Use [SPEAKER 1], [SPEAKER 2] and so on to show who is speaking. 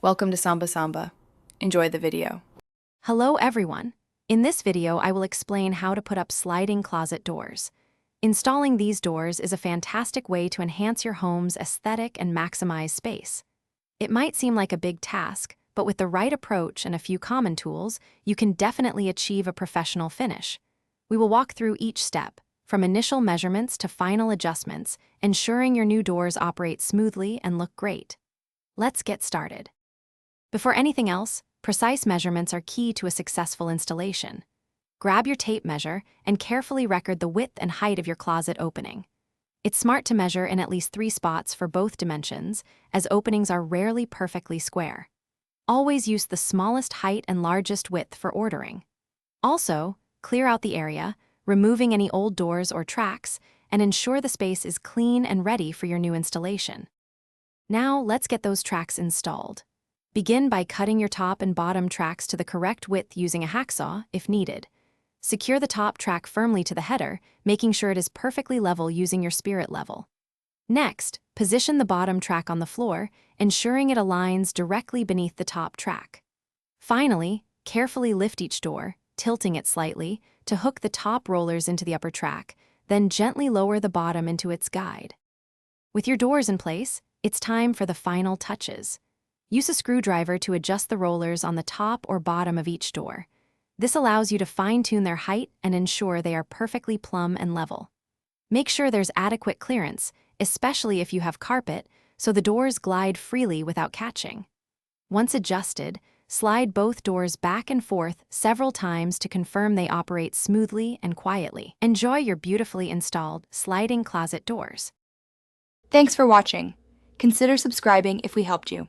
[SPEAKER 1] Welcome to Samba Samba. Enjoy the video.
[SPEAKER 2] Hello everyone. In this video, I will explain how to put up sliding closet doors. Installing these doors is a fantastic way to enhance your home's aesthetic and maximize space. It might seem like a big task, but with the right approach and a few common tools, you can definitely achieve a professional finish. We will walk through each step, from initial measurements to final adjustments, ensuring your new doors operate smoothly and look great. Let's get started. Before anything else, precise measurements are key to a successful installation. Grab your tape measure and carefully record the width and height of your closet opening. It's smart to measure in at least 3 spots for both dimensions, as openings are rarely perfectly square. Always use the smallest height and largest width for ordering. Also, clear out the area, removing any old doors or tracks, and ensure the space is clean and ready for your new installation. Now, let's get those tracks installed. Begin by cutting your top and bottom tracks to the correct width using a hacksaw, if needed. Secure the top track firmly to the header, making sure it is perfectly level using your spirit level. Next, position the bottom track on the floor, ensuring it aligns directly beneath the top track. Finally, carefully lift each door, tilting it slightly, to hook the top rollers into the upper track, then gently lower the bottom into its guide. With your doors in place, it's time for the final touches. Use a screwdriver to adjust the rollers on the top or bottom of each door. This allows you to fine-tune their height and ensure they are perfectly plumb and level. Make sure there's adequate clearance, especially if you have carpet, so the doors glide freely without catching. Once adjusted, slide both doors back and forth several times to confirm they operate smoothly and quietly. Enjoy your beautifully installed sliding closet doors.
[SPEAKER 1] Thanks for watching. Consider subscribing if we helped you.